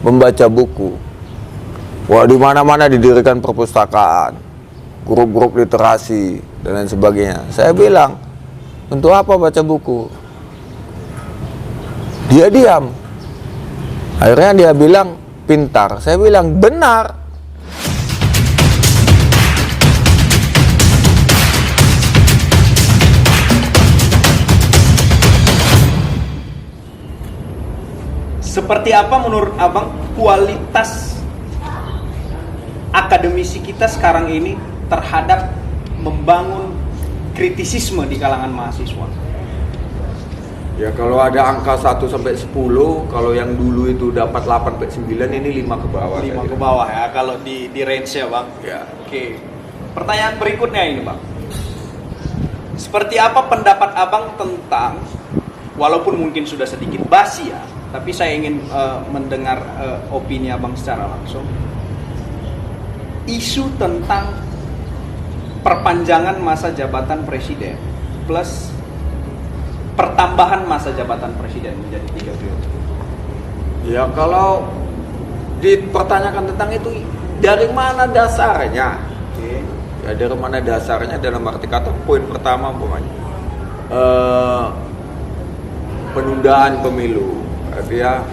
membaca buku. Wah, di mana-mana didirikan perpustakaan, grup-grup literasi dan lain sebagainya. Saya bilang, untuk apa baca buku? Dia diam. Akhirnya dia bilang pintar. Saya bilang benar. Seperti apa menurut Abang kualitas akademisi kita sekarang ini terhadap membangun kritisisme di kalangan mahasiswa? Ya kalau ada angka 1 sampai 10, kalau yang dulu itu dapat 8 sampai 9, ini 5 ke bawah. 5 ke bawah ya kalau di range ya Bang. Ya. Oke. Pertanyaan berikutnya ini Bang. Seperti apa pendapat Abang tentang, walaupun mungkin sudah sedikit basi ya, tapi saya ingin mendengar opini Abang secara langsung. Isu tentang perpanjangan masa jabatan presiden plus pertambahan masa jabatan presiden menjadi 3 periode. Ya kalau dipertanyakan tentang itu, dari mana dasarnya? Oke. Ya dari mana dasarnya dalam arti kata poin pertama umpamanya penundaan pemilu. Dia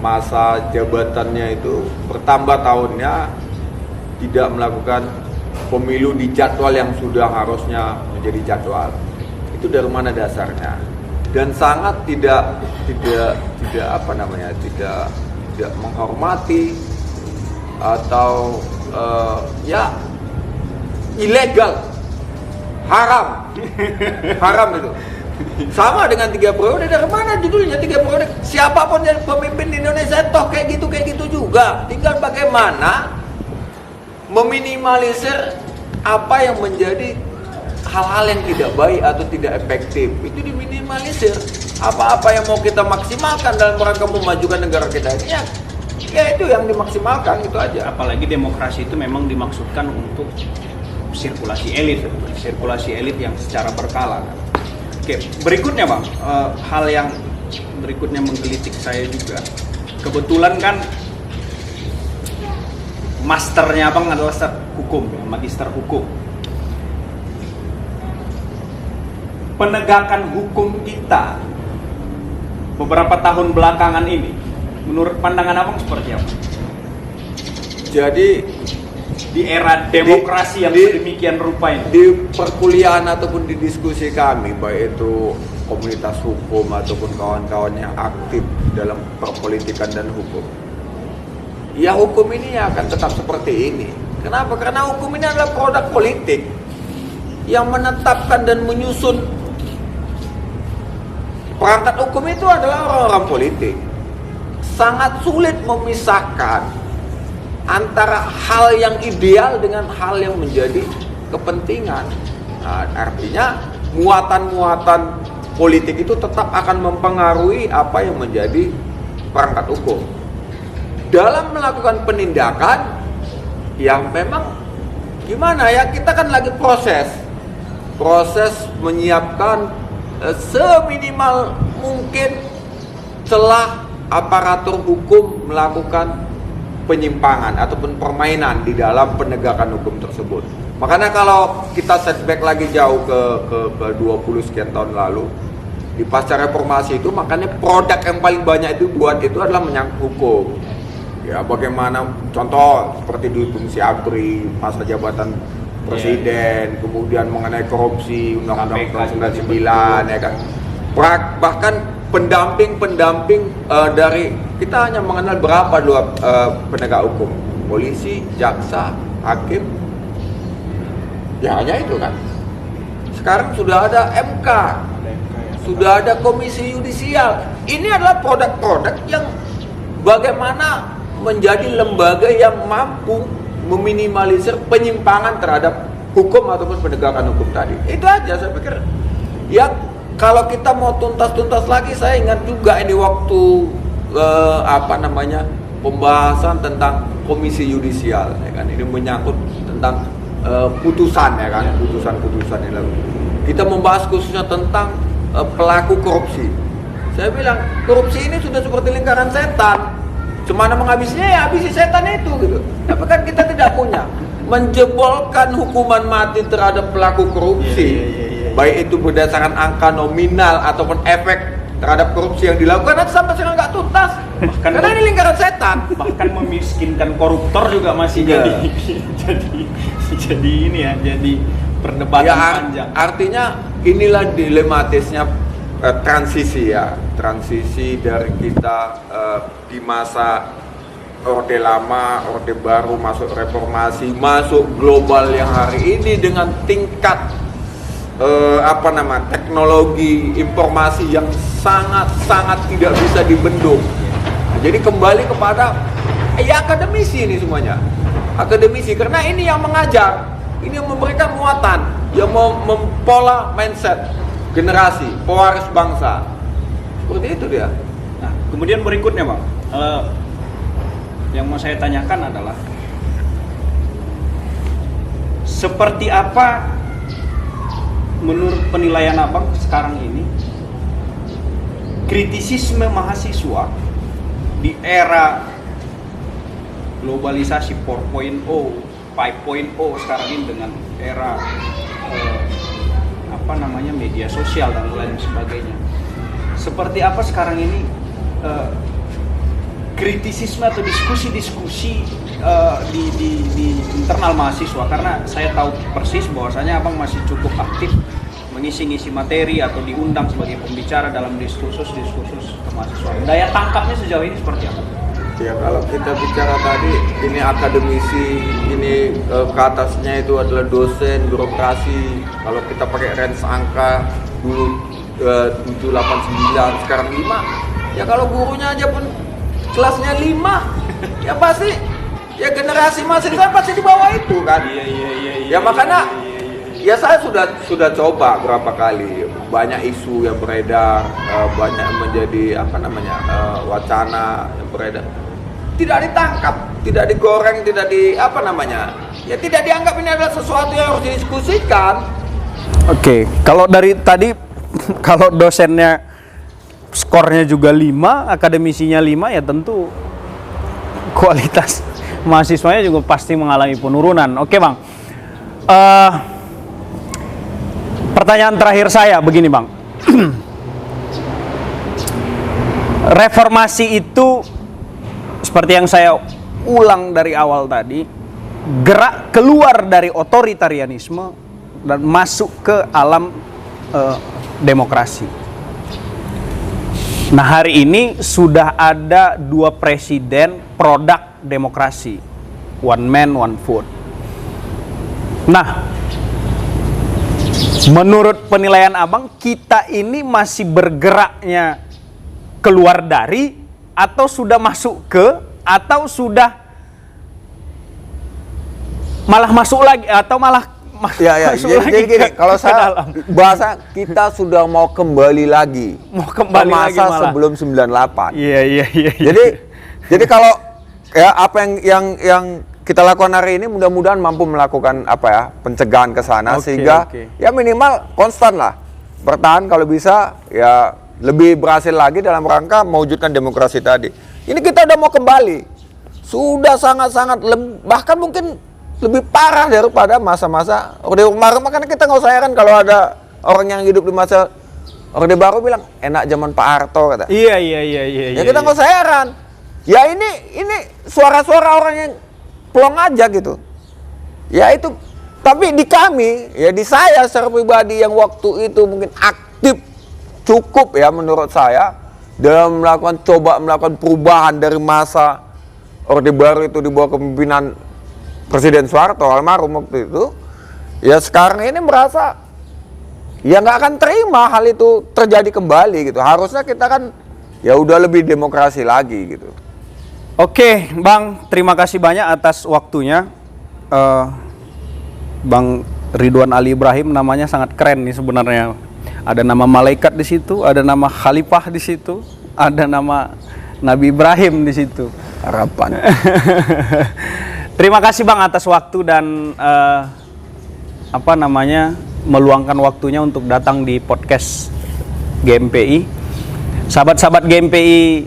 masa jabatannya itu bertambah tahunnya, tidak melakukan pemilu di jadwal yang sudah harusnya menjadi jadwal. Itu dari mana dasarnya? Dan sangat tidak menghormati atau ya ilegal, haram itu. Sama dengan 3 periode. Dari mana judulnya 3 periode? Siapapun yang pemimpin di Indonesia toh kayak gitu juga. Tinggal bagaimana meminimalisir apa yang menjadi hal-hal yang tidak baik atau tidak efektif. Itu diminimalisir. Apa-apa yang mau kita maksimalkan dalam rangka memajukan negara kita ini, ya itu yang dimaksimalkan, itu aja. Apalagi demokrasi itu memang dimaksudkan untuk sirkulasi elit yang secara berkala. Oke, berikutnya Bang, hal yang berikutnya menggelitik saya juga. Kebetulan kan masternya Abang adalah hukum, magister hukum. Penegakan hukum kita beberapa tahun belakangan ini, menurut pandangan Abang seperti apa? Jadi di era demokrasi yang sedemikian rupa ini, di perkuliahan ataupun di diskusi kami, baik itu komunitas hukum ataupun kawan-kawan yang aktif dalam perpolitikan dan hukum, ya hukum ini akan tetap seperti ini. Kenapa? Karena hukum ini adalah produk politik yang menetapkan dan menyusun perangkat hukum itu adalah orang-orang politik. Sangat sulit memisahkan antara hal yang ideal dengan hal yang menjadi kepentingan. Nah, artinya muatan-muatan politik itu tetap akan mempengaruhi apa yang menjadi perangkat hukum. Dalam melakukan penindakan yang memang gimana ya, kita kan lagi proses menyiapkan seminimal mungkin celah aparatur hukum melakukan penyimpangan ataupun permainan di dalam penegakan hukum tersebut. Makanya kalau kita setback lagi jauh ke 20 sekian tahun lalu, di pasca reformasi itu, makanya produk yang paling banyak itu buat itu adalah menyangkut hukum. Ya bagaimana contoh seperti di Fungsi ABRI, masa jabatan presiden, kemudian mengenai korupsi, Undang-Undang 99 ya kan. Bahkan pendamping dari, kita hanya mengenal berapa dua penegak hukum, polisi, jaksa, hakim, ya hanya itu kan. Sekarang sudah ada MK, sudah ada komisi yudisial. Ini adalah produk-produk yang bagaimana menjadi lembaga yang mampu meminimalisir penyimpangan terhadap hukum ataupun penegakan hukum tadi. Itu aja saya pikir. Ya kalau kita mau tuntas lagi, saya ingat juga ini waktu pembahasan tentang komisi yudisial ya kan. Ini menyangkut tentang putusan ya kan, putusan ini lalu. Kita membahas khususnya tentang pelaku korupsi. Saya bilang korupsi ini sudah seperti lingkaran setan. Semana menghabisinya ya habisi setan itu gitu. Tapi kan kita tidak punya menjebolkan hukuman mati terhadap pelaku korupsi. Baik itu berdasarkan angka nominal ataupun efek terhadap korupsi yang dilakukan sampai sekarang nggak tuntas. Bahkan karena ini lingkaran setan. Bahkan memiskinkan koruptor juga masih jadi ini ya, jadi perdebatan panjang. Artinya inilah dilematisnya transisi ya, transisi dari kita di masa Orde Lama, Orde Baru, masuk reformasi, masuk global yang hari ini dengan tingkat teknologi informasi yang sangat tidak bisa dibendung. Nah, jadi kembali kepada akademisi ini semuanya, akademisi, karena ini yang mengajar, ini yang memberikan muatan, yang mempola mindset generasi, pewaris bangsa, seperti itu dia. Nah, kemudian berikutnya Bang, yang mau saya tanyakan adalah seperti apa menurut penilaian Abang sekarang ini kritisisme mahasiswa di era globalisasi 4.0, 5.0 sekarang ini dengan era media sosial dan lain sebagainya. Seperti apa sekarang ini kritisisme atau diskusi-diskusi di internal mahasiswa, karena saya tahu persis bahwasanya Abang masih cukup aktif mengisi-ngisi materi atau diundang sebagai pembicara dalam diskursus ke mahasiswa. Daya tangkapnya sejauh ini seperti apa? Ya kalau kita bicara tadi ini akademisi, ini ke atasnya itu adalah dosen, birokrasi. Kalau kita pakai range angka dulu 7, 8, 9, sekarang 5. Ya kalau gurunya aja pun kelasnya 5, ya pasti ya generasi mahasiswa pasti di bawah itu kan. Iya. Ya makanya ya saya sudah coba berapa kali, banyak isu yang beredar, banyak menjadi wacana yang beredar, tidak ditangkap, tidak digoreng, tidak tidak dianggap ini adalah sesuatu yang harus didiskusikan. Oke, kalau dari tadi kalau dosennya skornya juga 5, akademisinya 5, ya tentu kualitas mahasiswanya juga pasti mengalami penurunan. Oke Bang, pertanyaan terakhir saya begini Bang. Reformasi itu seperti yang saya ulang dari awal tadi, gerak keluar dari otoritarianisme dan masuk ke alam demokrasi. Nah hari ini sudah ada 2 presiden produk demokrasi, one man one vote. Nah menurut penilaian Abang, kita ini masih bergeraknya keluar dari, atau sudah masuk ke, atau sudah malah masuk lagi, atau malah jadi gini, kalau saya bahasa kita sudah mau kembali lagi ke masa sebelum 98. Iya. Jadi kalau ya apa yang kita lakukan hari ini mudah-mudahan mampu melakukan pencegahan ke sana, sehingga ya minimal konstan lah, bertahan, kalau bisa ya lebih berhasil lagi dalam rangka mewujudkan demokrasi tadi. Ini kita udah mau kembali, sudah sangat-sangat bahkan mungkin lebih parah daripada masa-masa Orde Baru. Makanya kita nggak usah heran kalau ada orang yang hidup di masa Orde Baru bilang enak zaman Pak Harto kata. Iya. Ya kita nggak usah heran. Ya ini suara-suara orang yang plong aja gitu. Ya itu. Tapi di kami, ya di saya secara pribadi yang waktu itu mungkin aktif cukup ya menurut saya dalam melakukan perubahan dari masa Orde Baru itu di bawah kepemimpinan Presiden Soeharto almarhum waktu itu, ya sekarang ini merasa ya nggak akan terima hal itu terjadi kembali gitu. Harusnya kita kan ya udah lebih demokrasi lagi gitu. Oke Bang, terima kasih banyak atas waktunya. Bang Ridwan Ali Ibrahim namanya sangat keren nih sebenarnya. Ada nama malaikat di situ, ada nama khalifah di situ, ada nama Nabi Ibrahim di situ. Harapan. Terima kasih Bang atas waktu dan meluangkan waktunya untuk datang di podcast GMPI. Sahabat-sahabat GMPI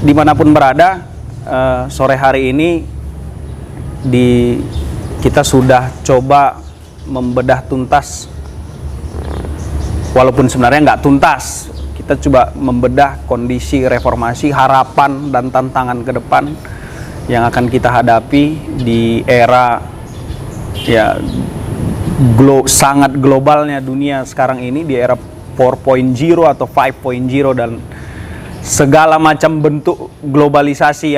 dimanapun berada, sore hari ini kita sudah coba membedah tuntas, walaupun sebenarnya nggak tuntas. Kita coba membedah kondisi reformasi, harapan dan tantangan ke depan yang akan kita hadapi di era ya sangat globalnya dunia sekarang ini, di era 4.0 atau 5.0 dan segala macam bentuk globalisasi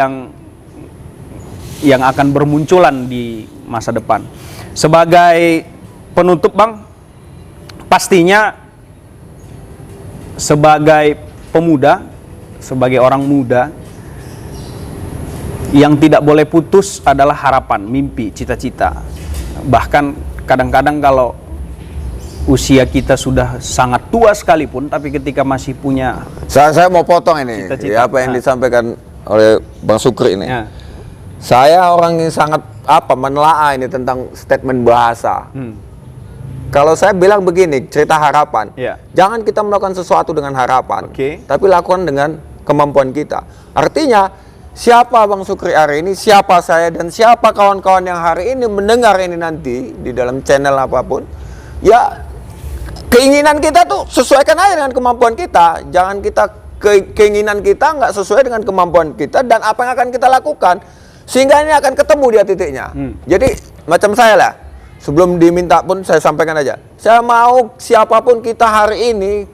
yang akan bermunculan di masa depan. Sebagai penutup, Bang, pastinya sebagai pemuda, sebagai orang muda, yang tidak boleh putus adalah harapan, mimpi, cita-cita. Bahkan kadang-kadang kalau usia kita sudah sangat tua sekalipun, tapi ketika masih punya... Saya mau potong ini, cita-cita, apa yang disampaikan oleh Bang Sukri ini. Ya. Saya orang yang sangat menelaah ini tentang statement bahasa. Kalau saya bilang begini, cerita harapan, jangan kita melakukan sesuatu dengan harapan, tapi lakukan dengan kemampuan kita. Artinya, siapa Bang Sukri hari ini, siapa saya, dan siapa kawan-kawan yang hari ini mendengar ini nanti di dalam channel apapun, ya keinginan kita tuh sesuaikan aja dengan kemampuan kita. Jangan kita keinginan kita nggak sesuai dengan kemampuan kita dan apa yang akan kita lakukan, sehingga ini akan ketemu dia titiknya. Jadi macam saya lah, sebelum diminta pun saya sampaikan aja, saya mau siapapun kita hari ini,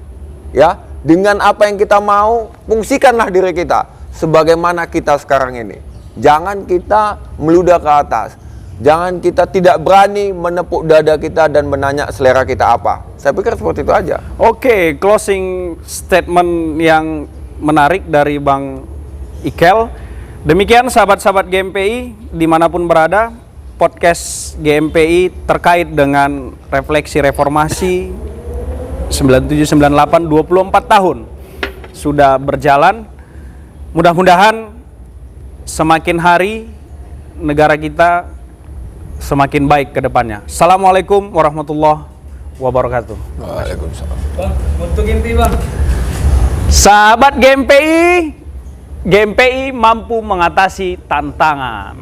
ya dengan apa yang kita mau, fungsikanlah diri kita sebagaimana kita sekarang ini. Jangan kita meludah ke atas. Jangan kita tidak berani menepuk dada kita dan menanya selera kita apa. Saya pikir seperti itu aja. Oke, closing statement yang menarik dari Bang Ikel. Demikian sahabat-sahabat GMPI dimanapun berada, podcast GMPI terkait dengan refleksi reformasi 97-98, 24 tahun sudah berjalan. Mudah-mudahan semakin hari negara kita semakin baik ke depannya. Assalamualaikum warahmatullahi wabarakatuh. Waalaikumsalam. Bang, untuk inti Bang. Sahabat GMPI mampu mengatasi tantangan.